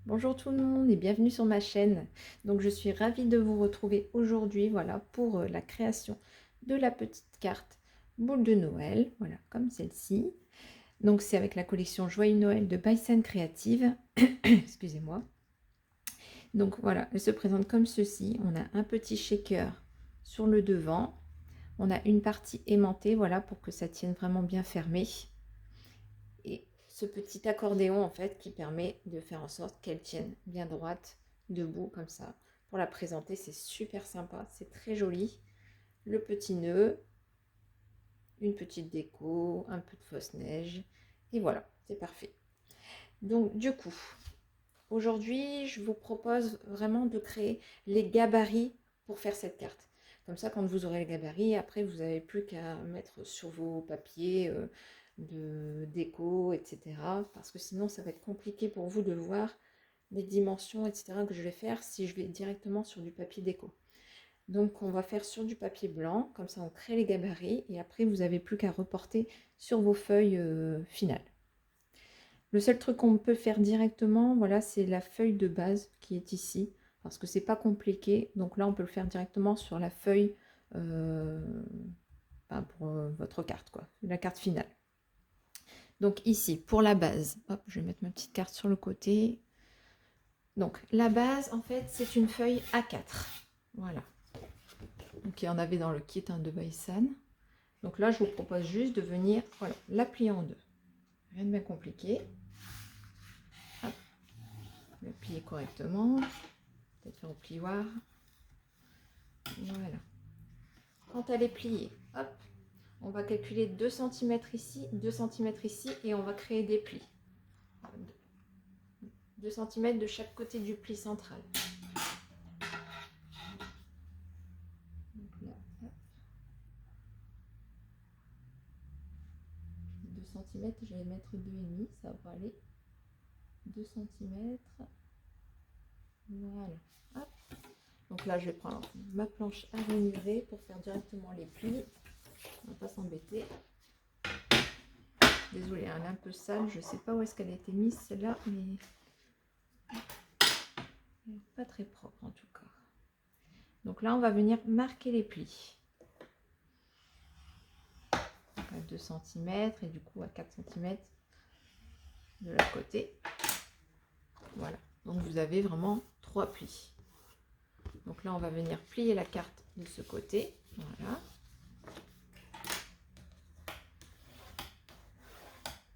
Bonjour tout le monde et bienvenue sur ma chaîne. Donc je suis ravie de vous retrouver aujourd'hui, voilà, pour la création de la petite carte boule de Noël, voilà, comme celle-ci. Donc c'est avec la collection Joyeux Noël de Bison Creative. Excusez-moi. Donc voilà, elle se présente comme ceci. On a un petit shaker sur le devant. On a une partie aimantée, voilà, pour que ça tienne vraiment bien fermé. Et ce petit accordéon en fait qui permet de faire en sorte qu'elle tienne bien droite, debout comme ça. Pour la présenter, c'est super sympa, c'est très joli. Le petit nœud, une petite déco, un peu de fausse neige, et voilà, c'est parfait. Donc du coup, aujourd'hui, je vous propose vraiment de créer les gabarits pour faire cette carte. Comme ça, quand vous aurez les gabarits, après, vous n'avez plus qu'à mettre sur vos papiers de déco, etc. Parce que sinon, ça va être compliqué pour vous de voir les dimensions, etc. que je vais faire si je vais directement sur du papier déco. Donc, on va faire sur du papier blanc. Comme ça, on crée les gabarits. Et après, vous n'avez plus qu'à reporter sur vos feuilles finales. Le seul truc qu'on peut faire directement, voilà, c'est la feuille de base qui est ici, parce que c'est pas compliqué. Donc là, on peut le faire directement sur la feuille pour votre carte, quoi, la carte finale. Donc ici, pour la base, hop, je vais mettre ma petite carte sur le côté. Donc la base, en fait, c'est une feuille A4. Voilà. Donc il y en avait dans le kit de Bison. Donc là, je vous propose juste de venir, voilà, la plier en deux. Rien de bien compliqué. Hop, le plier correctement. Peut-être faire au plioir. Voilà. Quand elle est pliée, hop, on va calculer 2 cm ici, 2 cm ici et on va créer des plis. 2 cm de chaque côté du pli central. Donc là, hop. 2 cm, je vais mettre 2,5, ça va aller. 2 cm. Voilà. Hop. Donc là, je vais prendre ma planche à ranurer pour faire directement les plis. On va pas s'embêter. Désolée, elle est un peu sale. Je sais pas où est-ce qu'elle a été mise celle-là, mais elle n'est pas très propre en tout cas. Donc là, on va venir marquer les plis. Donc à 2 cm et du coup à 4 cm de l'autre côté. Voilà. Donc vous avez vraiment 3 plis. Donc là, on va venir plier la carte de ce côté. Voilà.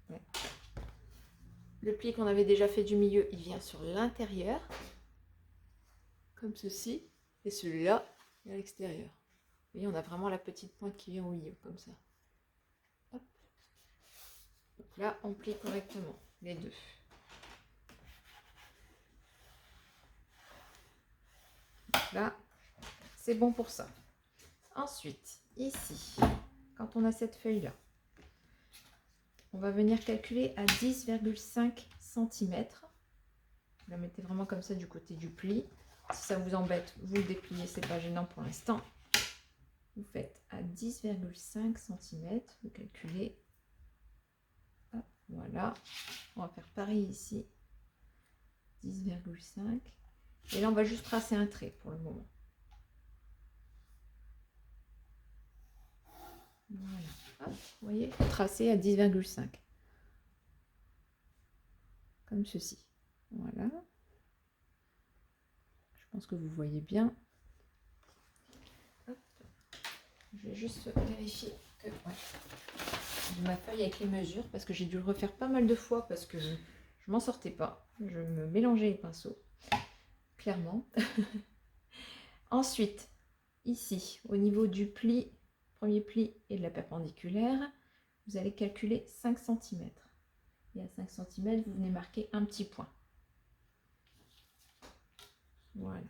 Ouais. Le pli qu'on avait déjà fait du milieu, il vient sur l'intérieur. Comme ceci. Et celui-là, à l'extérieur. Vous voyez, on a vraiment la petite pointe qui vient au milieu, comme ça. Hop. Donc là, on plie correctement les deux. Donc là, c'est bon pour ça. Ensuite, ici, quand on a cette feuille-là, on va venir calculer à 10,5 cm. Vous la mettez vraiment comme ça du côté du pli. Si ça vous embête, vous le dépliez, c'est pas gênant pour l'instant. Vous faites à 10,5 cm, vous calculez. Hop, voilà. On va faire pareil ici. 10,5. Et là, on va juste tracer un trait pour le moment. Voilà. Hop, vous voyez, tracé à 10,5. Comme ceci. Voilà. Je pense que vous voyez bien. Hop. Je vais juste vérifier que j'ai ma feuille avec les mesures parce que j'ai dû le refaire pas mal de fois parce que je m'en sortais pas. Je me mélangeais les pinceaux. Clairement. Ensuite, ici, au niveau du pli, premier pli et de la perpendiculaire, vous allez calculer 5 cm. Et à 5 cm, vous venez marquer un petit point. Voilà.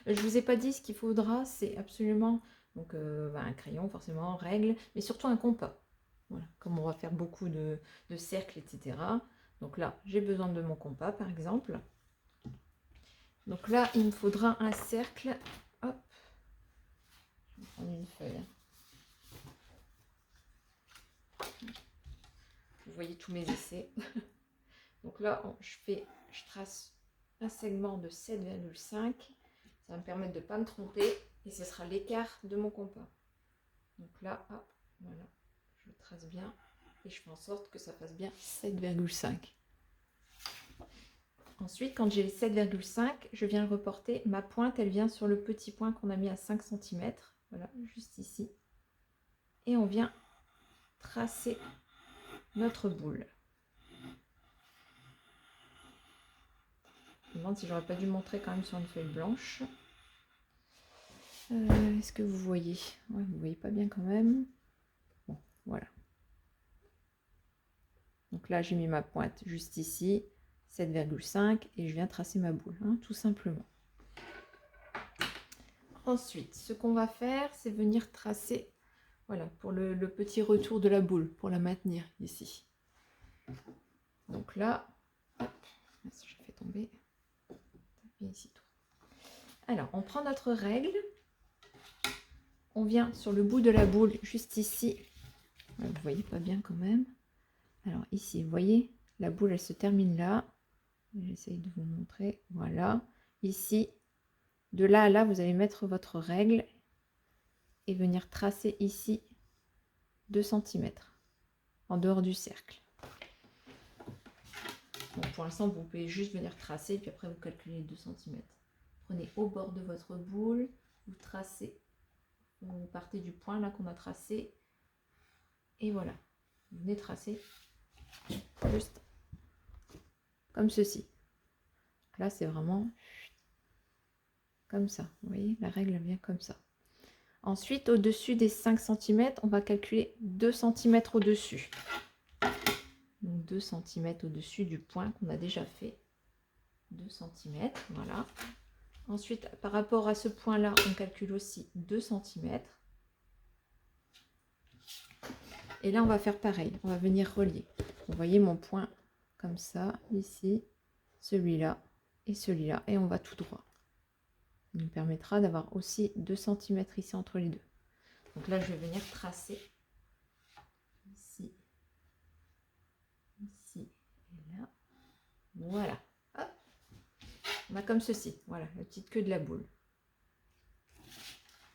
Je ne vous ai pas dit ce qu'il faudra, c'est absolument donc, un crayon, forcément, règle, mais surtout un compas. Voilà, comme on va faire beaucoup de cercles, etc. Donc là, j'ai besoin de mon compas, par exemple. Donc là, il me faudra un cercle. Hop, je vais prendre une feuille. Vous voyez tous mes essais. Donc là, je trace un segment de 7,5. Ça va me permettre de ne pas me tromper et ce sera l'écart de mon compas. Donc là, hop, voilà, je trace bien et je fais en sorte que ça fasse bien 7,5. Ensuite, quand j'ai les 7,5, je viens reporter. Ma pointe, elle vient sur le petit point qu'on a mis à 5 cm. Voilà, juste ici. Et on vient tracer notre boule. Je me demande si j'aurais pas dû montrer quand même sur une feuille blanche. Est-ce que vous voyez? Ouais, vous voyez pas bien quand même. Bon, voilà. Donc là, j'ai mis ma pointe juste ici, 7,5, et je viens tracer ma boule, hein, tout simplement. Ensuite, ce qu'on va faire, c'est venir tracer, voilà, pour le petit retour de la boule, pour la maintenir ici. Donc là, hop, je fais tomber, ici tout. Alors, on prend notre règle, on vient sur le bout de la boule, juste ici. Vous voyez pas bien quand même. Alors ici, vous voyez, la boule, elle se termine là. J'essaye de vous montrer. Voilà. Ici, de là à là, vous allez mettre votre règle et venir tracer ici 2 cm en dehors du cercle. Bon, pour l'instant, vous pouvez juste venir tracer et puis après, vous calculez les 2 cm. Prenez au bord de votre boule, vous tracez. Vous partez du point là qu'on a tracé. Et voilà. Vous venez tracer juste comme ceci. Là, c'est vraiment comme ça. Vous voyez, la règle vient comme ça. Ensuite, au-dessus des 5 cm, on va calculer 2 cm au-dessus. Donc 2 cm au-dessus du point qu'on a déjà fait. 2 cm, voilà. Ensuite, par rapport à ce point-là, on calcule aussi 2 cm. Et là, on va faire pareil. On va venir relier. Vous voyez mon point comme ça, ici, celui-là et celui-là. Et on va tout droit. Ça nous permettra d'avoir aussi 2 cm ici entre les deux. Donc là, je vais venir tracer ici, ici et là. Voilà. Hop. On a comme ceci. Voilà, la petite queue de la boule.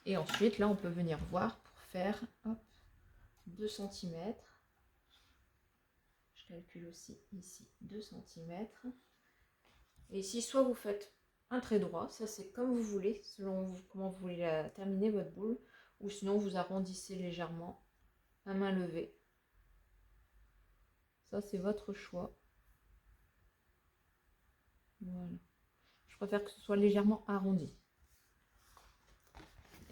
Et ensuite, là, on peut venir voir pour faire hop, 2 cm. Je calcule aussi ici 2 cm. Et ici, soit vous faites un trait droit, ça c'est comme vous voulez, selon vous, comment vous voulez terminer votre boule, ou sinon vous arrondissez légèrement à main levée. Ça c'est votre choix. Voilà. Je préfère que ce soit légèrement arrondi.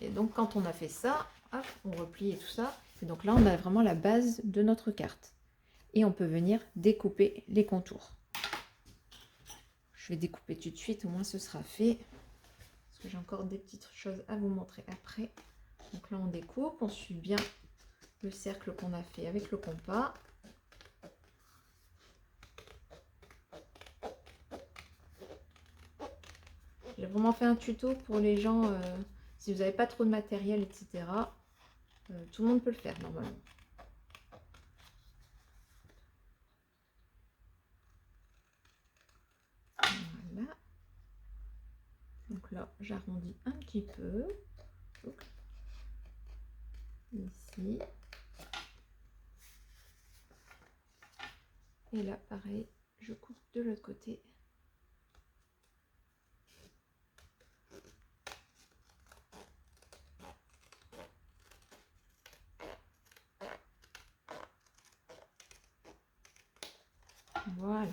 Et donc quand on a fait ça, hop, on replie et tout ça. Et donc là on a vraiment la base de notre carte. Et on peut venir découper les contours. Je vais découper tout de suite, au moins ce sera fait. Parce que j'ai encore des petites choses à vous montrer après. Donc là on découpe, on suit bien le cercle qu'on a fait avec le compas. J'ai vraiment fait un tuto pour les gens, si vous n'avez pas trop de matériel, etc. Tout le monde peut le faire normalement. Voilà. Donc là, j'arrondis un petit peu. Ici. Et là, pareil, je coupe de l'autre côté. Voilà.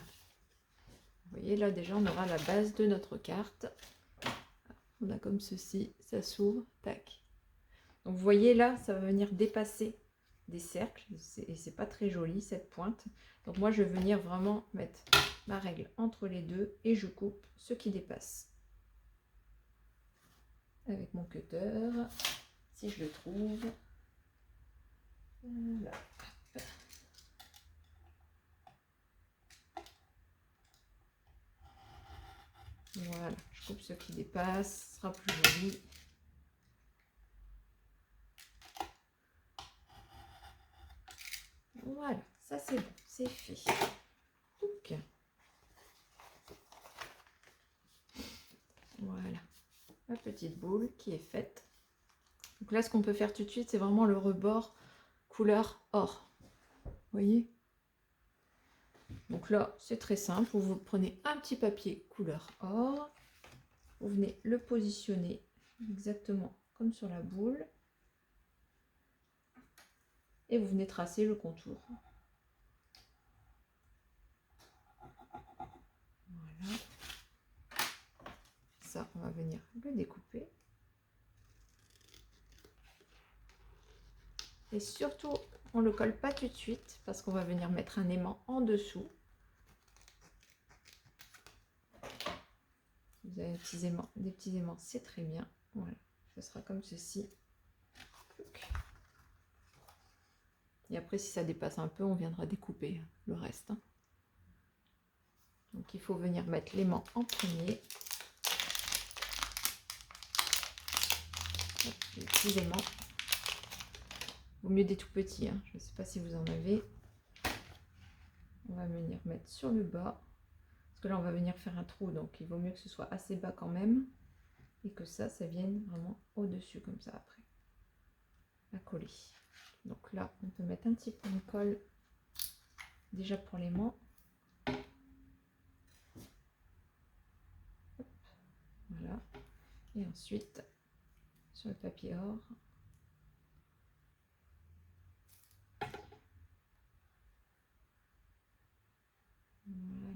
Vous voyez, là, déjà, on aura la base de notre carte. On a comme ceci, ça s'ouvre, tac. Donc, vous voyez, là, ça va venir dépasser des cercles. Et c'est pas très joli, cette pointe. Donc, moi, je vais venir vraiment mettre ma règle entre les deux et je coupe ce qui dépasse. Avec mon cutter, si je le trouve. Voilà. Voilà, je coupe ce qui dépasse, ce sera plus joli. Voilà, ça c'est bon, c'est fait. Donc, ma petite boule qui est faite. Donc là, ce qu'on peut faire tout de suite, c'est vraiment le rebord couleur or. Vous voyez? Donc là, c'est très simple. Vous prenez un petit papier couleur or. Vous venez le positionner exactement comme sur la boule. Et vous venez tracer le contour. Voilà. Ça, on va venir le découper. Et surtout, on ne le colle pas tout de suite parce qu'on va venir mettre un aimant en dessous. Vous avez des petits aimants, c'est très bien. Voilà, ce sera comme ceci. Et après, si ça dépasse un peu, on viendra découper le reste. Donc, il faut venir mettre l'aimant en premier. Hop, les petits aimants. Vaut mieux des tout petits, hein. Je ne sais pas si vous en avez. On va venir mettre sur le bas. Parce que là, on va venir faire un trou. Donc, il vaut mieux que ce soit assez bas quand même. Et que ça vienne vraiment au-dessus comme ça après. À coller. Donc là, on peut mettre un petit peu de colle déjà pour l'aimant. Voilà. Et ensuite, sur le papier or. Voilà.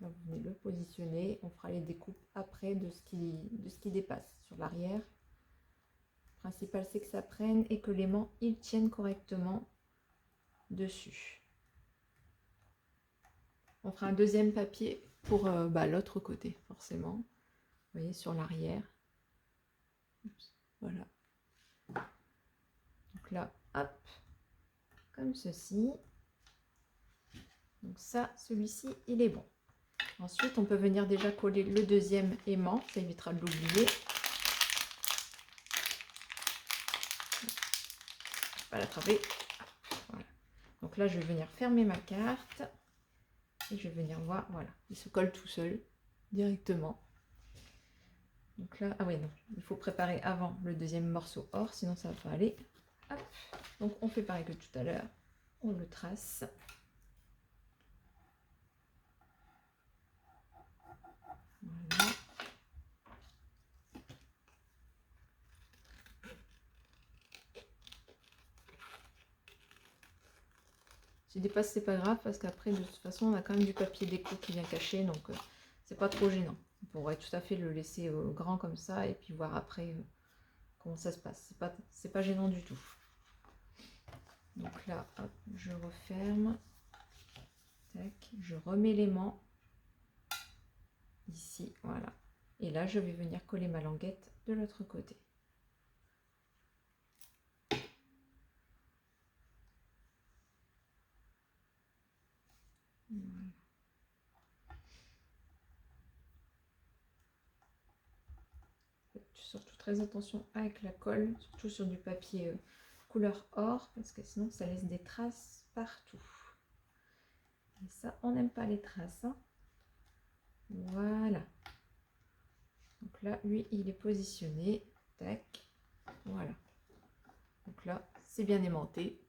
Là, vous venez le positionner. On fera les découpes après de ce qui dépasse sur l'arrière. Le principal, c'est que ça prenne et que l'aimant, il tienne correctement dessus. On fera un deuxième papier pour l'autre côté, forcément. Vous voyez, sur l'arrière. Voilà. Donc là, hop, comme ceci. Donc ça, celui-ci, il est bon. Ensuite, on peut venir déjà coller le deuxième aimant. Ça évitera de l'oublier. Pas l'attraper. Voilà. Donc là, je vais venir fermer ma carte. Et je vais venir voir. Voilà. Il se colle tout seul, directement. Donc là, ah oui, non. Il faut préparer avant le deuxième morceau or. Sinon, ça ne va pas aller. Hop. Donc, on fait pareil que tout à l'heure. On le trace. Voilà. Si dépasse, c'est pas grave parce qu'après, de toute façon, on a quand même du papier déco qui vient cacher, donc c'est pas trop gênant. On pourrait tout à fait le laisser grand comme ça et puis voir après comment ça se passe. C'est pas gênant du tout. Donc là, hop, je referme. Tac, je remets l'aimant ici, voilà. Et là, je vais venir coller ma languette de l'autre côté. Voilà. Faites surtout très attention avec la colle, surtout sur du papier couleur or, parce que sinon ça laisse des traces partout. Et ça, on n'aime pas les traces. Hein. Voilà. Donc là, lui, il est positionné. Tac. Voilà. Donc là, c'est bien aimanté.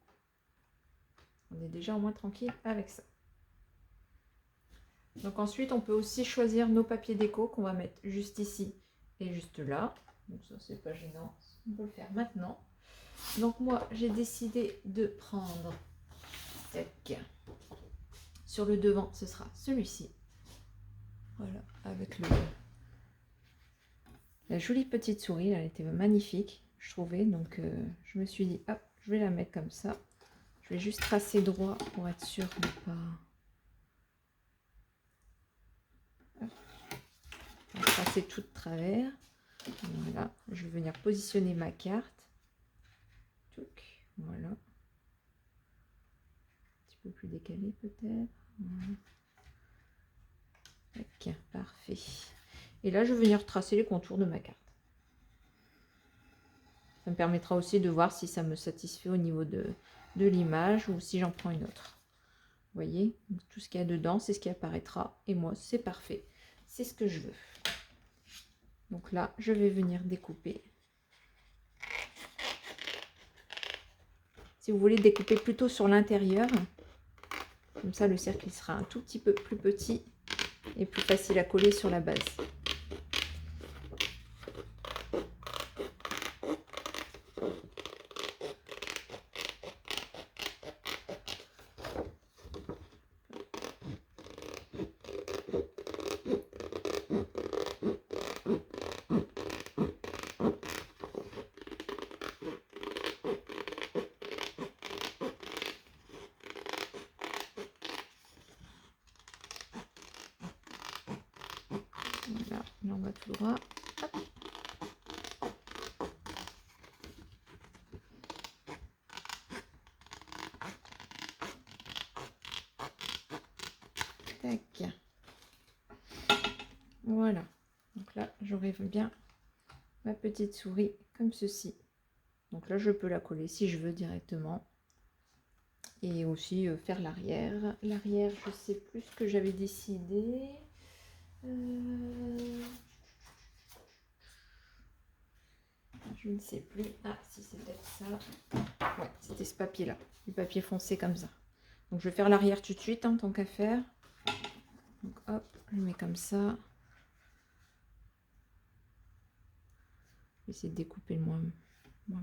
On est déjà au moins tranquille avec ça. Donc ensuite, on peut aussi choisir nos papiers déco qu'on va mettre juste ici et juste là. Donc ça, c'est pas gênant. On peut le faire maintenant. Donc moi, j'ai décidé de prendre... Tac. Sur le devant, ce sera celui-ci. Voilà, avec la jolie petite souris. Elle était magnifique, je trouvais. Donc je me suis dit, hop, je vais la mettre comme ça. Je vais juste tracer droit pour être sûr de ne pas... Tracer tout de travers. Voilà, je vais venir positionner ma carte. Voilà. Un petit peu plus décalé peut-être. Voilà. Ok, parfait. Et là, je vais venir tracer les contours de ma carte. Ça me permettra aussi de voir si ça me satisfait au niveau de l'image ou si j'en prends une autre. Vous voyez, tout ce qu'il y a dedans, c'est ce qui apparaîtra. Et moi, c'est parfait. C'est ce que je veux. Donc là, je vais venir découper. Si vous voulez découper plutôt sur l'intérieur, comme ça le cercle il sera un tout petit peu plus petit et plus facile à coller sur la base. Voilà, là on va tout droit. Hop. Tac. Voilà. Donc là, j'aurai bien ma petite souris comme ceci. Donc là, je peux la coller si je veux directement. Et aussi faire l'arrière. L'arrière, je sais plus ce que j'avais décidé. Je ne sais plus. Ah, si c'est peut-être ça. Ouais, c'était ce papier-là. Du papier foncé comme ça. Donc je vais faire l'arrière tout de suite, hein, tant qu'à faire. Donc hop, je mets comme ça. Je vais essayer de découper le moins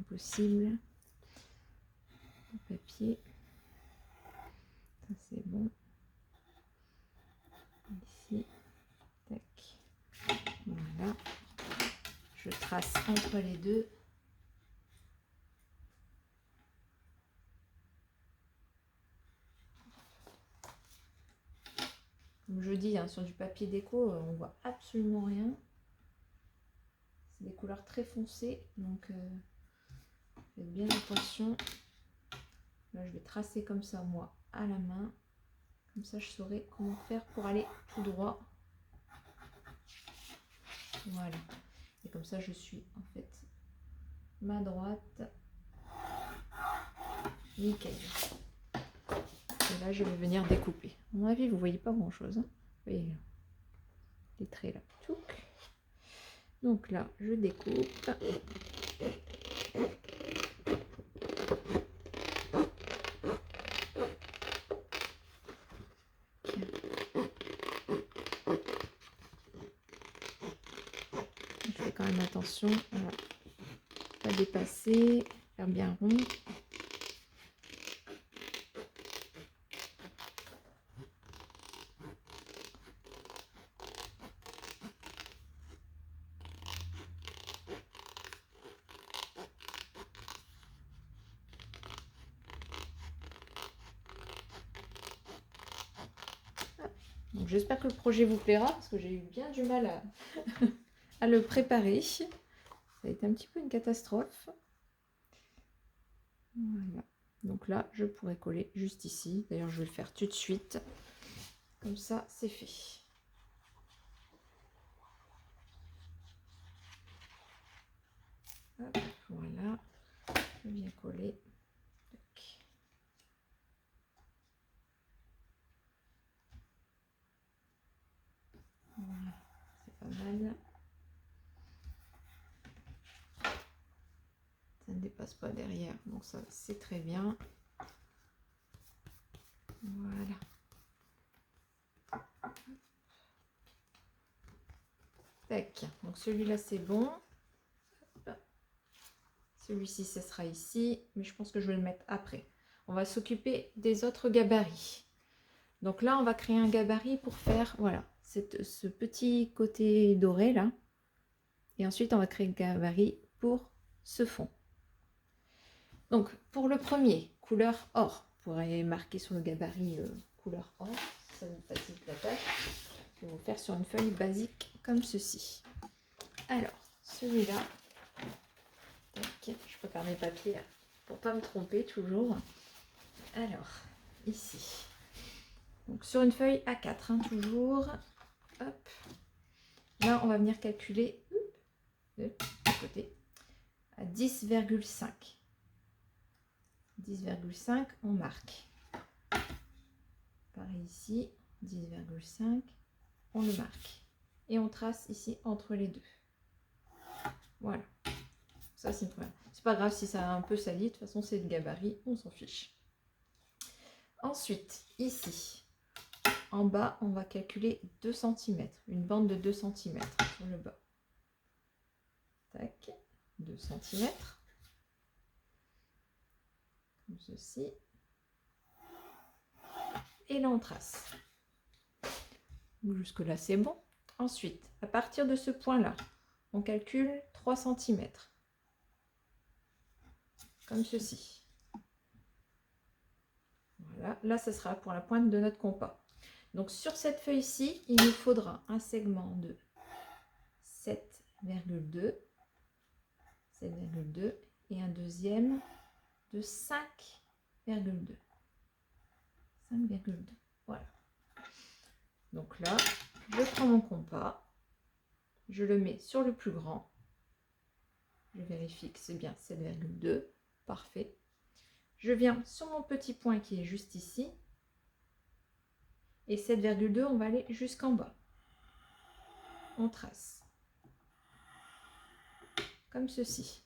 possible. Le papier. Ça c'est bon. Ici. Tac. Voilà. Je trace entre les deux. Comme je dis, hein, sur du papier déco, on voit absolument rien. C'est des couleurs très foncées, donc faites bien attention. Là, je vais tracer comme ça, moi, à la main. Comme ça, je saurai comment faire pour aller tout droit. Voilà. Et comme ça, je suis en fait ma droite. Nickel. Et là, je vais venir découper. À mon avis, vous voyez pas grand-chose. Hein. Vous voyez les traits là. Tchouc. Donc là, je découpe. Je fais quand même attention à pas dépasser, faire bien rond. Donc j'espère que le projet vous plaira parce que j'ai eu bien du mal à le préparer. Ça a été un petit peu une catastrophe. Voilà. Donc là, je pourrais coller juste ici. D'ailleurs, je vais le faire tout de suite. Comme ça, c'est fait. Hop, voilà. Je viens coller. Tac. Voilà, c'est pas mal. Ça ne dépasse pas derrière, donc ça c'est très bien. Voilà. Tac, donc celui-là c'est bon. Celui-ci ce sera ici, mais je pense que je vais le mettre après. On va s'occuper des autres gabarits. Donc là on va créer un gabarit pour faire, voilà, ce petit côté doré là. Et ensuite on va créer le gabarit pour ce fond. Donc pour le premier, couleur or. Vous pourrez marquer sur le gabarit couleur or, ça vous facilite la tâche. Je vais vous faire sur une feuille basique comme ceci. Alors, celui-là, je prépare mes papiers pour ne pas me tromper toujours. Alors, ici, donc sur une feuille A4, hein, toujours. Hop. Là, on va venir calculer de côté à 10,5. 10,5, on marque. Pareil ici, 10,5, on le marque. Et on trace ici entre les deux. Voilà. Ça, c'est une première. C'est pas grave si ça a un peu sali. De toute façon, c'est le gabarit. On s'en fiche. Ensuite, ici, en bas, on va calculer 2 cm. Une bande de 2 cm sur le bas. Tac. 2 cm. Comme ceci. Et là, on trace. Jusque là, c'est bon. Ensuite, à partir de ce point-là, on calcule 3 cm. Comme ceci. Voilà. Là, ce sera pour la pointe de notre compas. Donc, sur cette feuille-ci, il nous faudra un segment de 7,2 et un deuxième de 5,2. 5,2. Voilà. Donc là, je prends mon compas, je le mets sur le plus grand. Je vérifie que c'est bien 7,2. Parfait. Je viens sur mon petit point qui est juste ici. Et 7,2, on va aller jusqu'en bas. On trace. Comme ceci.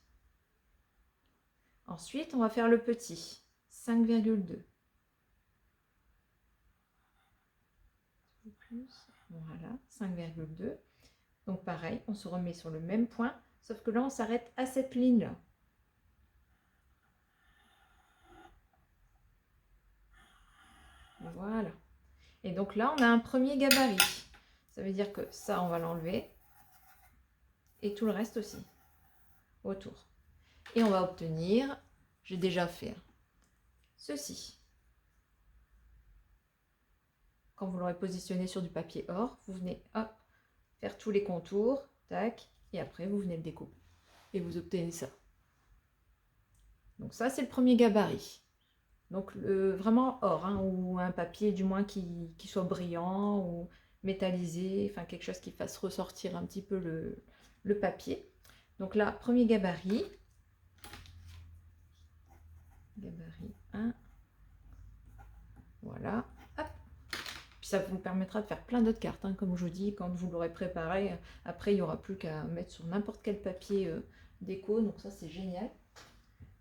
Ensuite, on va faire le petit. 5,2. Voilà, 5,2. Donc pareil, on se remet sur le même point, sauf que là, on s'arrête à cette ligne-là. Voilà. Et donc là, on a un premier gabarit. Ça veut dire que ça, on va l'enlever. Et tout le reste aussi. Autour. Et on va obtenir, j'ai déjà fait, ceci. Quand vous l'aurez positionné sur du papier or, vous venez hop, faire tous les contours, tac, et après vous venez le découper. Et vous obtenez ça. Donc ça, c'est le premier gabarit. Donc vraiment or, hein, ou un papier du moins qui soit brillant ou métallisé, enfin quelque chose qui fasse ressortir un petit peu le papier. Donc là, premier gabarit. Gabarit 1. Voilà. Hop. Puis ça vous permettra de faire plein d'autres cartes, hein, comme je vous dis, quand vous l'aurez préparé. Après, il n'y aura plus qu'à mettre sur n'importe quel papier déco. Donc ça, c'est génial.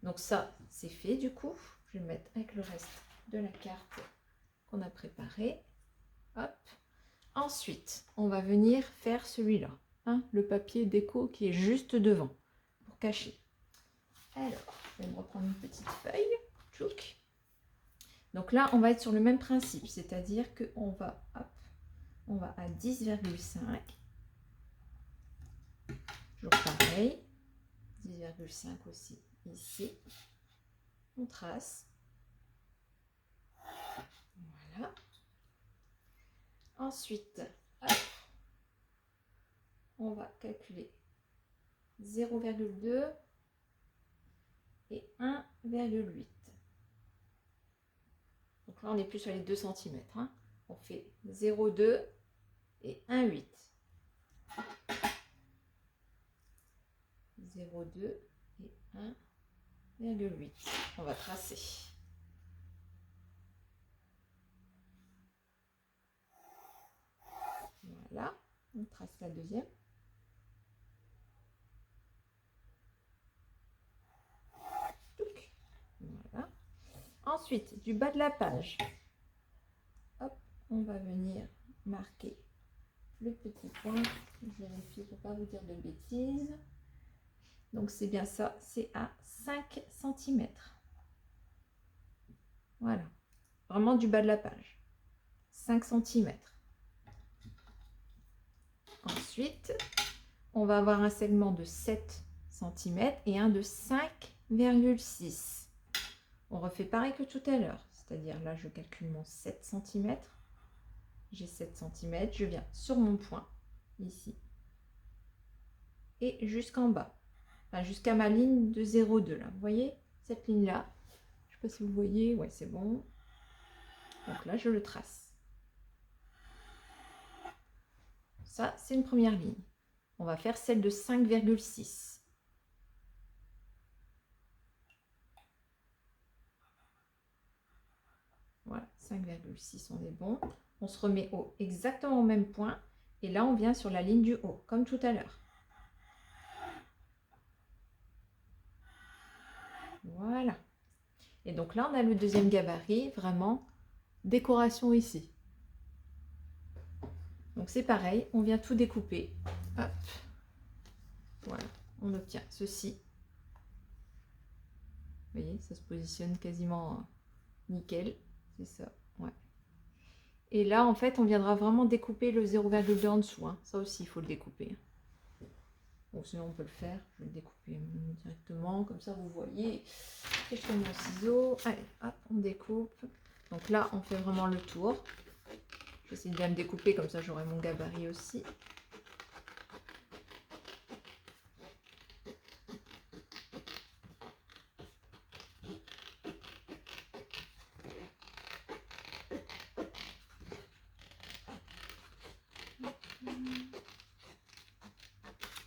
Donc ça, c'est fait du coup. Je vais mettre avec le reste de la carte qu'on a préparée. Hop. Ensuite, on va venir faire celui-là, hein, le papier déco qui est juste devant, pour cacher. Alors, je vais me reprendre une petite feuille. Tchouk. Donc là, on va être sur le même principe, c'est-à-dire qu'on va, hop, on va à 10,5. Toujours pareil. 10,5 aussi ici. On trace. Voilà. Ensuite, hop, on va calculer 0,2 et 1,8. Donc là, on n'est plus sur les 2 cm. Hein. On fait 0,2 et 1,8. 0,2 et 1,8. On va tracer. Voilà, on trace la deuxième. Voilà. Ensuite, du bas de la page, hop, on va venir marquer le petit point. Je vérifie pour ne pas vous dire de bêtises. Donc c'est bien ça, c'est à 5 cm. Voilà, vraiment du bas de la page. 5 cm. Ensuite, on va avoir un segment de 7 cm et un de 5,6. On refait pareil que tout à l'heure, c'est-à-dire là je calcule mon 7 cm. J'ai 7 cm, je viens sur mon point, ici, et jusqu'en bas, enfin, jusqu'à ma ligne de 0,2 là. Vous voyez cette ligne-là? Je ne sais pas si vous voyez, ouais c'est bon. Donc là je le trace. Ça c'est une première ligne. On va faire celle de 5,6. Voilà, 5,6, on est bon. On se remet exactement au même point. Et là, on vient sur la ligne du haut, comme tout à l'heure. Voilà. Et donc là, on a le deuxième gabarit, vraiment décoration ici. Donc c'est pareil, on vient tout découper. Hop. Voilà, on obtient ceci. Vous voyez, ça se positionne quasiment nickel. C'est ça, ouais. Et là, en fait, on viendra vraiment découper le 0,2 en dessous. Hein. Ça aussi, il faut le découper. Bon, sinon, on peut le faire. Je vais le découper directement. Comme ça, vous voyez. Et je fais mon ciseau. Allez, hop, on découpe. Donc là, on fait vraiment le tour. J'essaie de bien me découper. Comme ça, j'aurai mon gabarit aussi.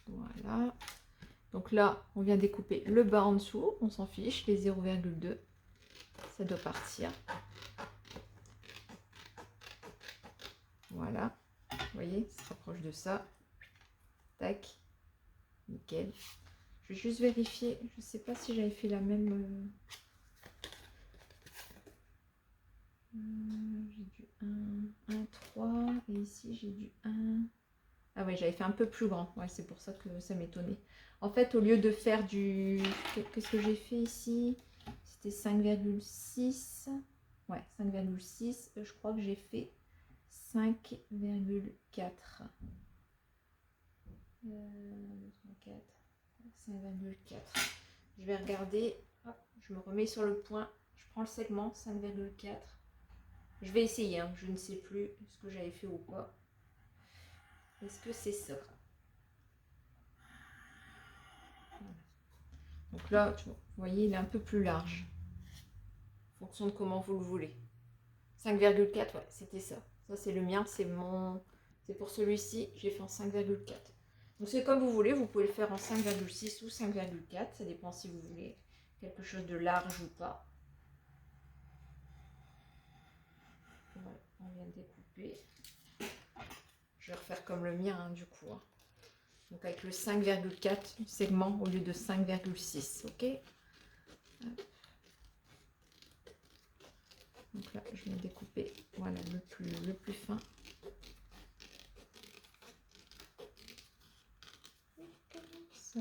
Voilà. Donc là, on vient découper le bas en dessous. On s'en fiche, les 0,2. Ça doit partir. Voilà. Vous voyez, ça se rapproche de ça. Tac. Nickel. Je vais juste vérifier. Je ne sais pas si j'avais fait la même... j'ai du 1, 3. Et ici, j'ai du 1... Ah ouais, j'avais fait un peu plus grand. Ouais, c'est pour ça que ça m'étonnait. En fait, au lieu de faire du... Qu'est-ce que j'ai fait ici? C'était 5,6. Ouais, 5,6. Je crois que j'ai fait 5,4. 5,4. Je vais regarder. Hop, je me remets sur le point. Je prends le segment 5,4. Je vais essayer. Hein. Je ne sais plus ce que j'avais fait ou pas. Est-ce que c'est ça? Donc là, vous voyez, il est un peu plus large. En fonction de comment vous le voulez. 5,4, ouais, c'était ça. Ça, c'est le mien. C'est pour celui-ci. J'ai fait en 5,4. Donc c'est comme vous voulez. Vous pouvez le faire en 5,6 ou 5,4. Ça dépend si vous voulez quelque chose de large ou pas. Voilà, on vient de découper. Je vais refaire comme le mien, hein, du coup. Hein. Donc avec le 5,4 segment au lieu de 5,6. Ok. Donc là, je vais découper, voilà, le plus fin. Comme ça.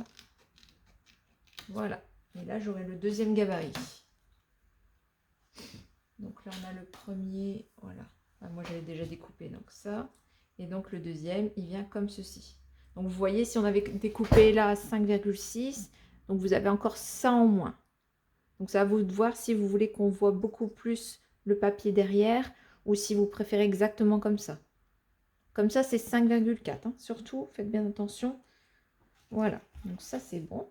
Voilà. Et là, j'aurai le deuxième gabarit. Donc là, on a le premier, voilà. Enfin, moi, j'avais déjà découpé, donc ça. Et donc, le deuxième, il vient comme ceci. Donc, vous voyez, si on avait découpé là à 5,6, donc vous avez encore ça en moins. Donc, c'est à vous de voir si vous voulez qu'on voit beaucoup plus le papier derrière ou si vous préférez exactement comme ça. Comme ça, c'est 5,4. Hein. Surtout, faites bien attention. Voilà. Donc, ça, c'est bon.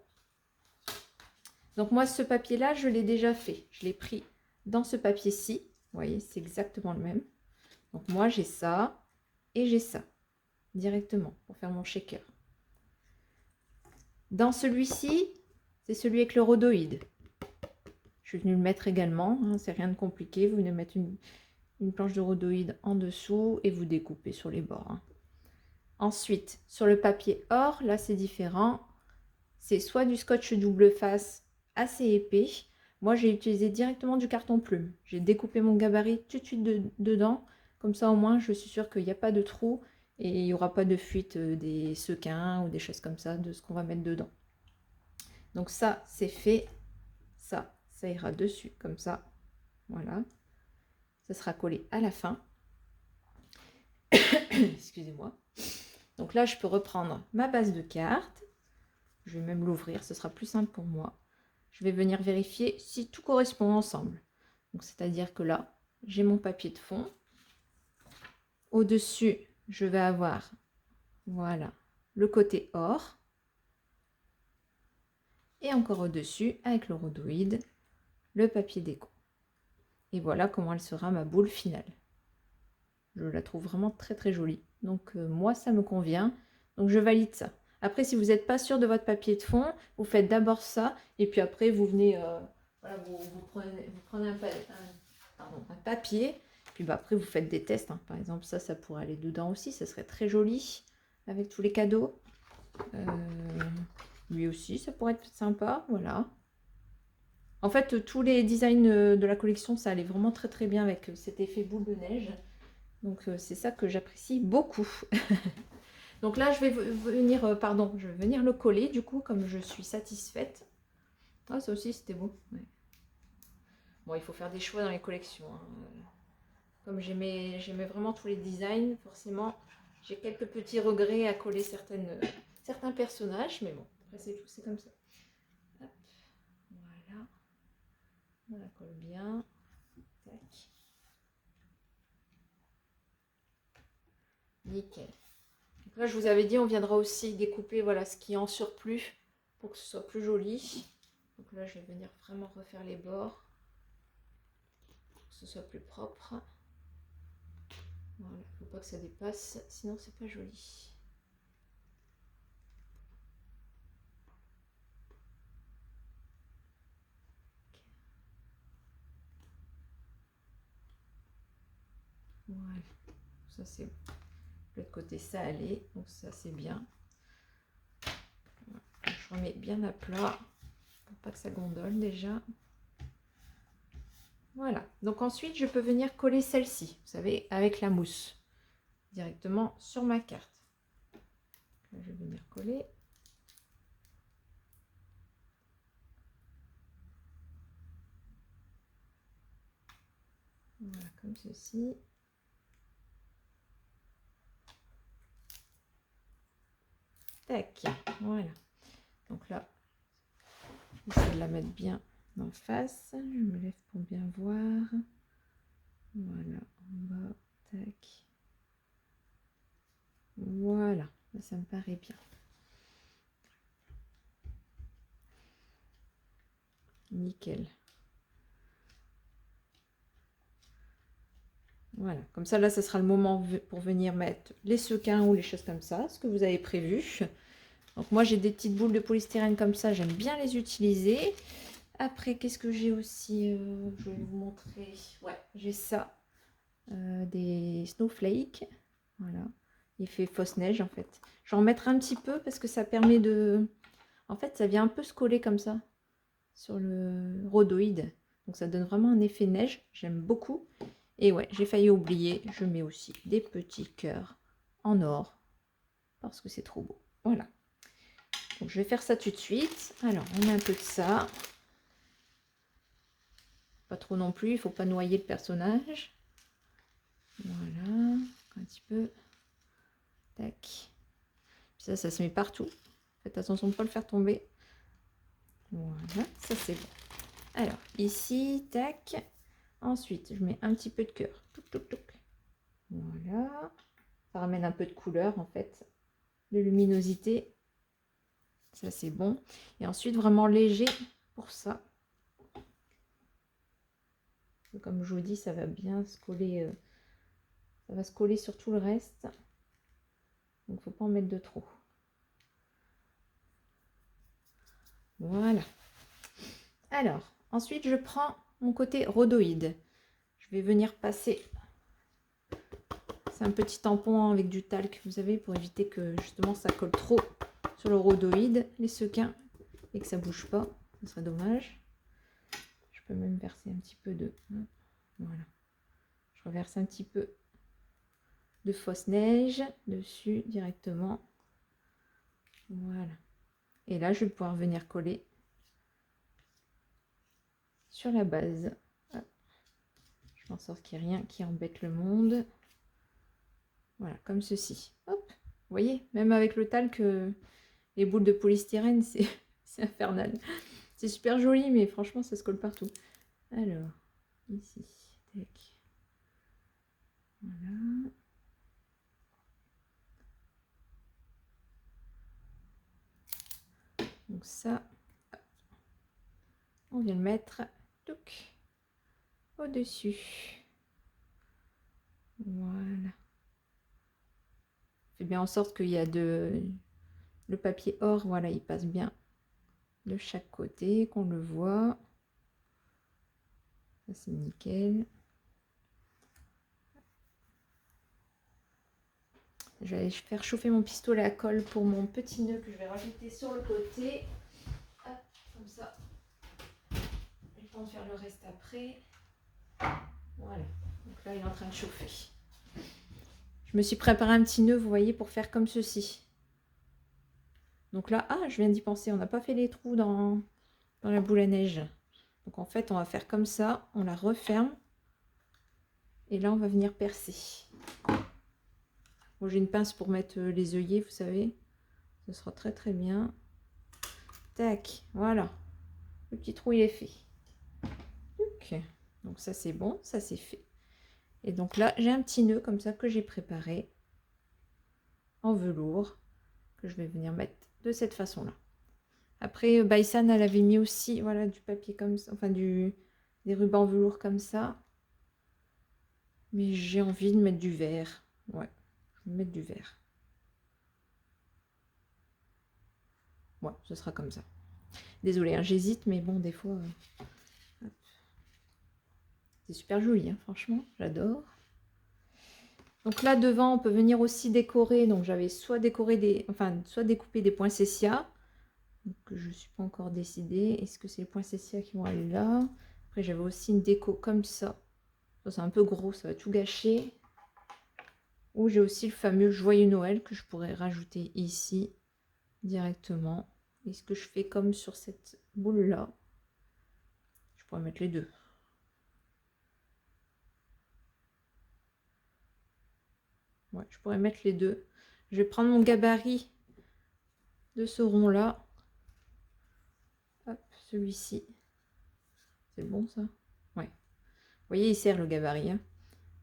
Donc, moi, ce papier-là, je l'ai déjà fait. Je l'ai pris dans ce papier-ci. Vous voyez, c'est exactement le même. Donc, moi, j'ai ça et j'ai ça directement pour faire mon shaker. Dans celui-ci, c'est celui avec le rhodoïde. Je suis venue le mettre également. Hein, c'est rien de compliqué. Vous venez mettre une planche de rhodoïde en dessous et vous découpez sur les bords. Hein. Ensuite, sur le papier or, là, c'est différent. C'est soit du scotch double face assez épais. Moi, j'ai utilisé directement du carton plume. J'ai découpé mon gabarit tout de suite dedans. Comme ça, au moins, je suis sûre qu'il n'y a pas de trou et il n'y aura pas de fuite des sequins ou des choses comme ça de ce qu'on va mettre dedans. Donc ça, c'est fait. Ça ira dessus comme ça. Voilà. Ça sera collé à la fin. Excusez-moi. Donc là, je peux reprendre ma base de cartes. Je vais même l'ouvrir, ce sera plus simple pour moi. Je vais venir vérifier si tout correspond ensemble. Donc, c'est-à-dire que là, j'ai mon papier de fond. Au-dessus, je vais avoir, voilà, le côté or. Et encore au-dessus, avec le rhodoïde, le papier déco. Et voilà comment elle sera ma boule finale. Je la trouve vraiment très très jolie. Donc, moi, ça me convient. Donc, je valide ça. Après, si vous n'êtes pas sûr de votre papier de fond, vous faites d'abord ça. Et puis après, vous venez, voilà, vous prenez un papier. Puis bah, après, vous faites des tests. Hein. Par exemple, ça pourrait aller dedans aussi. Ça serait très joli avec tous les cadeaux. Lui aussi, ça pourrait être sympa. Voilà. En fait, tous les designs de la collection, ça allait vraiment très très bien avec cet effet boule de neige. Donc c'est ça que j'apprécie beaucoup. Donc là, je vais venir, pardon, je vais venir le coller du coup, comme je suis satisfaite. Ah, ça aussi, c'était beau. Ouais. Bon, il faut faire des choix dans les collections. Hein. Comme j'aimais vraiment tous les designs, forcément, j'ai quelques petits regrets à coller certains personnages, mais bon, après c'est tout, c'est comme ça. Hop, voilà, on la colle bien. Tac. Nickel. Donc là, je vous avais dit, on viendra aussi découper voilà, ce qui est en surplus pour que ce soit plus joli. Donc là, je vais venir vraiment refaire les bords pour que ce soit plus propre. Voilà, il ne faut pas que ça dépasse, sinon c'est pas joli. Voilà, ça c'est bon. L'autre côté ça allait, donc ça c'est bien. Voilà. Je remets bien à plat pour pas que ça gondole déjà. Voilà, donc ensuite je peux venir coller celle-ci, vous savez, avec la mousse, directement sur ma carte. Là, je vais venir coller. Voilà, comme ceci. Tac, voilà. Donc là, j'essaie de la mettre bien en face. Je me lève pour bien voir. Voilà, en bas, tac. Voilà, ça me paraît bien. Nickel. Voilà, comme ça, là, ce sera le moment pour venir mettre les sequins ou les choses comme ça, ce que vous avez prévu. Donc moi, j'ai des petites boules de polystyrène comme ça, j'aime bien les utiliser. Après, qu'est-ce que j'ai aussi je vais vous montrer. Ouais, j'ai ça. Des snowflakes. Voilà. Il fait fausse neige, en fait. Je vais en mettre un petit peu parce que ça permet de... En fait, ça vient un peu se coller comme ça sur le rhodoïde. Donc ça donne vraiment un effet neige. J'aime beaucoup. Et ouais, j'ai failli oublier. Je mets aussi des petits cœurs en or parce que c'est trop beau. Voilà. Donc je vais faire ça tout de suite. Alors, on met un peu de ça. Pas trop non plus, il ne faut pas noyer le personnage. Voilà, un petit peu. Tac. Ça se met partout. Faites attention de ne pas le faire tomber. Voilà, ça c'est bon. Alors, ici, tac. Ensuite, je mets un petit peu de cœur. Voilà. Ça ramène un peu de couleur, en fait. De luminosité. Ça, c'est bon. Et ensuite, vraiment léger pour ça. Comme je vous dis, ça va bien se coller. Ça va se coller sur tout le reste. Donc, il ne faut pas en mettre de trop. Voilà. Alors, ensuite, je prends mon côté rhodoïde. Je vais venir passer... C'est un petit tampon avec du talc, vous savez, pour éviter que justement ça colle trop sur le rhodoïde, les sequins, et que ça bouge pas. Ce serait dommage. Je peux même verser un petit peu de... Voilà. Je reverse un petit peu de fausse neige dessus directement. Voilà. Et là, je vais pouvoir venir coller sur la base. Je fais en sorte qu'il n'y ait rien qui embête le monde. Voilà, comme ceci. Hop, vous voyez, même avec le talc, les boules de polystyrène, c'est infernal. C'est super joli, mais franchement, ça se colle partout. Alors, ici, tac. Voilà. Donc ça, on vient le mettre au-dessus. Voilà. Fais bien en sorte qu'il y a le papier or, voilà, il passe bien de chaque côté, qu'on le voit. Ça, c'est nickel. Je vais faire chauffer mon pistolet à colle pour mon petit nœud que je vais rajouter sur le côté. Hop, comme ça. temps de faire le reste après. Voilà, donc là il est en train de chauffer. Je me suis préparé un petit nœud, vous voyez, pour faire comme ceci. Donc là, ah, je viens d'y penser, on n'a pas fait les trous dans la boule à neige. Donc en fait, on va faire comme ça, on la referme. Et là, on va venir percer. Bon, j'ai une pince pour mettre les œillets, vous savez. Ce sera très très bien. Tac, voilà. Le petit trou, il est fait. Ok. Donc ça, c'est bon, ça c'est fait. Et donc là, j'ai un petit nœud comme ça que j'ai préparé en velours que je vais venir mettre de cette façon-là. Après, Baisan, elle avait mis aussi, voilà, du papier comme ça, enfin des rubans velours comme ça. Mais j'ai envie de mettre du vert. Ouais, je vais mettre du vert. Ouais, ce sera comme ça. Désolée, hein, j'hésite, mais bon, des fois, c'est super joli, hein, franchement, j'adore. Donc là, devant, on peut venir aussi décorer. Donc j'avais soit décoré soit découpé des poinsettias. Donc je ne suis pas encore décidée. Est-ce que c'est les poinsettias qui vont aller là? Après, j'avais aussi une déco comme ça. Ça, c'est un peu gros, ça va tout gâcher. Ou j'ai aussi le fameux joyeux Noël que je pourrais rajouter ici directement. Est-ce que je fais comme sur cette boule là? Je pourrais mettre les deux. Ouais, je pourrais mettre les deux. Je vais prendre mon gabarit de ce rond là. Hop, celui-ci. C'est bon ça? Ouais. Vous voyez, il sert le gabarit. Hein.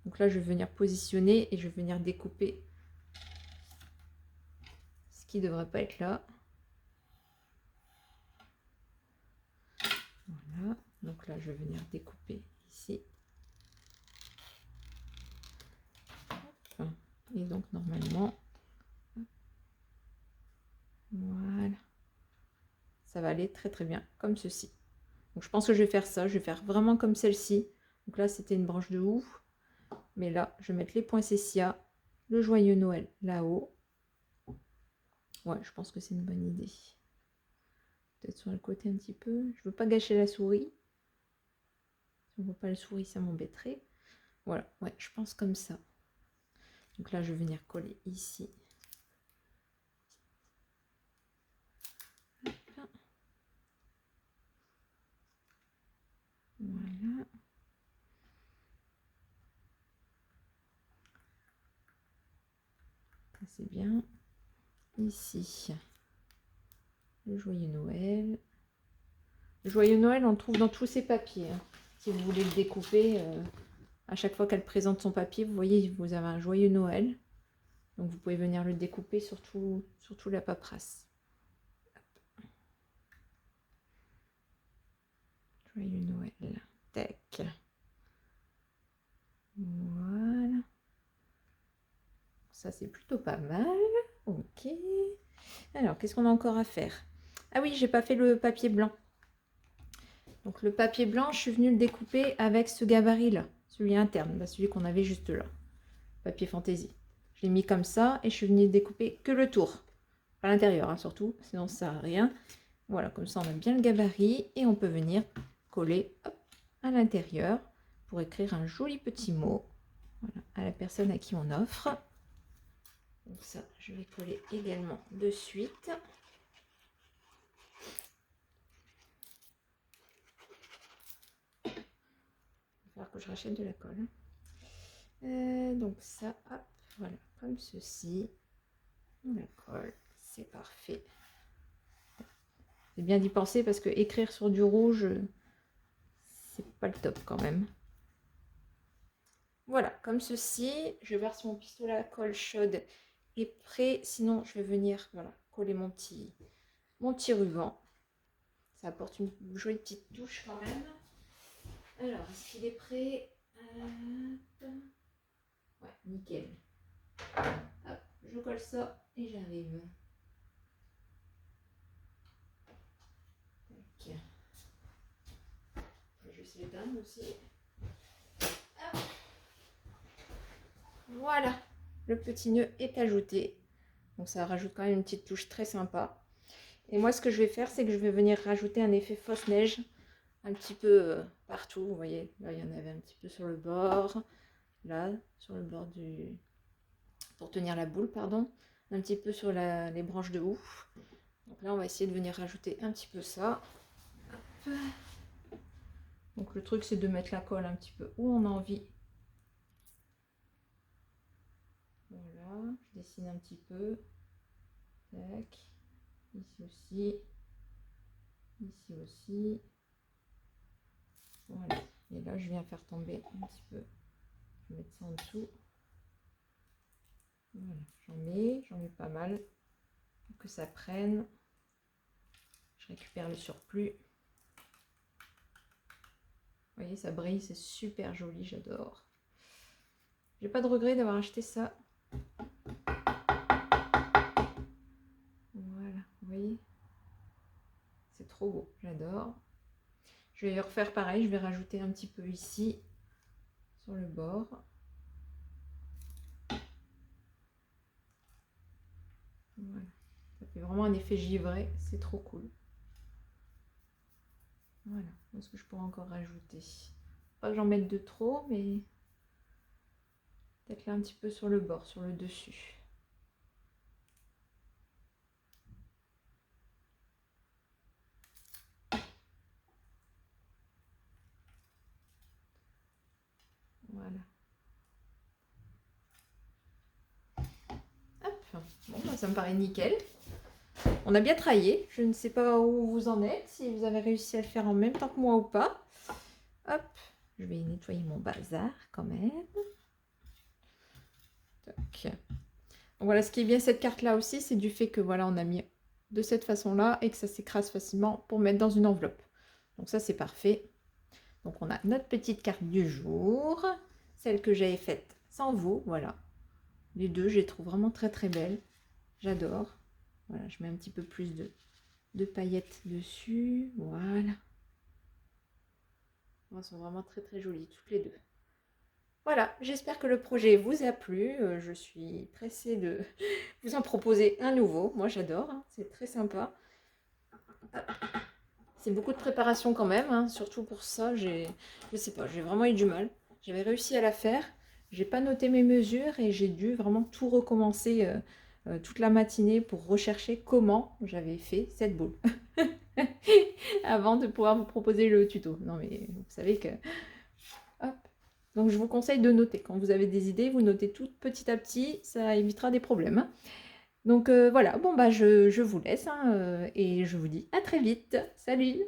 Donc là, je vais venir positionner et je vais venir découper ce qui ne devrait pas être là. Voilà. Donc là, je vais venir découper ici. Hop. Et donc, normalement, voilà. Ça va aller très très bien, comme ceci. Donc je pense que je vais faire ça. Je vais faire vraiment comme celle-ci. Donc là, c'était une branche de houx. Mais là, je vais mettre les poinsettias, le joyeux Noël là-haut. Ouais, je pense que c'est une bonne idée. Peut-être sur le côté un petit peu. Je veux pas gâcher la souris. Si on voit pas la souris, ça m'embêterait. Voilà, ouais, je pense comme ça. Donc là, je vais venir coller ici. Voilà. C'est bien. Ici, le joyeux Noël. Le joyeux Noël, on le trouve dans tous ces papiers. Hein. Si vous voulez le découper, à chaque fois qu'elle présente son papier, vous voyez, vous avez un joyeux Noël. Donc vous pouvez venir le découper sur tout la paperasse. Hop. Joyeux Noël. Tac. Voilà. Ça, c'est plutôt pas mal. Ok. Alors, qu'est-ce qu'on a encore à faire? Ah oui, j'ai pas fait le papier blanc. Donc le papier blanc, je suis venue le découper avec ce gabarit-là. Celui interne, celui qu'on avait juste là. Papier fantaisie. Je l'ai mis comme ça et je suis venue découper que le tour. À l'intérieur, hein, surtout, sinon ça sert à rien. Voilà, comme ça on a bien le gabarit et on peut venir coller hop, à l'intérieur pour écrire un joli petit mot, voilà, à la personne à qui on offre. Donc ça, je vais coller également de suite. Il va falloir que je rachète de la colle. Donc ça, hop, voilà, comme ceci. On la colle, c'est parfait. C'est bien d'y penser parce que écrire sur du rouge, c'est pas le top quand même. Voilà, comme ceci. Je vais voir si mon pistolet à colle chaude est prêt. Sinon, je vais venir voilà, coller mon petit ruban. Ça apporte une jolie petite touche quand même. Alors, est-ce qu'il est prêt? Ouais, nickel. Hop, je colle ça et j'arrive. Je vais juste l'éteindre aussi. Hop. Voilà, le petit nœud est ajouté. Donc ça rajoute quand même une petite touche très sympa. Et moi, ce que je vais faire, c'est que je vais venir rajouter un effet fausse neige un petit peu partout. Vous voyez, là il y en avait un petit peu sur le bord, là sur le bord du... pour tenir la boule, pardon, un petit peu sur les branches de houx. Donc là on va essayer de venir rajouter un petit peu ça. Donc le truc c'est de mettre la colle un petit peu où on a envie. Voilà, je dessine un petit peu. Tac. Ici aussi. Ici aussi. Voilà. Et là, je viens faire tomber un petit peu. Je vais mettre ça en dessous. Voilà. J'en mets pas mal pour que ça prenne. Je récupère le surplus. Vous voyez, ça brille, c'est super joli, j'adore. J'ai pas de regret d'avoir acheté ça. Voilà, vous voyez. C'est trop beau, j'adore. Je vais refaire pareil, je vais rajouter un petit peu ici, sur le bord. Voilà. Ça fait vraiment un effet givré, c'est trop cool. Voilà, est-ce que je pourrais encore rajouter? Pas que j'en mette de trop, mais peut-être là un petit peu sur le bord, sur le dessus. Voilà. Hop, bon, bah, ça me paraît nickel. On a bien travaillé. Je ne sais pas où vous en êtes, si vous avez réussi à le faire en même temps que moi ou pas. Hop, je vais nettoyer mon bazar quand même. Tac. Voilà, ce qui est bien cette carte là aussi, c'est du fait que voilà, on a mis de cette façon là et que ça s'écrase facilement pour mettre dans une enveloppe. Donc ça c'est parfait. Donc on a notre petite carte du jour, celle que j'avais faite sans vous, voilà. Les deux, je les trouve vraiment très très belles. J'adore. Voilà, je mets un petit peu plus de paillettes dessus. Voilà. Elles sont vraiment très très jolies, toutes les deux. Voilà, j'espère que le projet vous a plu. Je suis pressée de vous en proposer un nouveau. Moi j'adore, hein, c'est très sympa. C'est beaucoup de préparation quand même, hein, surtout pour ça. Je sais pas, j'ai vraiment eu du mal. J'avais réussi à la faire. J'ai pas noté mes mesures et j'ai dû vraiment tout recommencer toute la matinée pour rechercher comment j'avais fait cette boule avant de pouvoir vous proposer le tuto. Non mais vous savez que... Hop. Donc je vous conseille de noter. Quand vous avez des idées, vous notez tout petit à petit, ça évitera des problèmes. Donc voilà, bon bah je vous laisse hein, et je vous dis à très vite. Salut!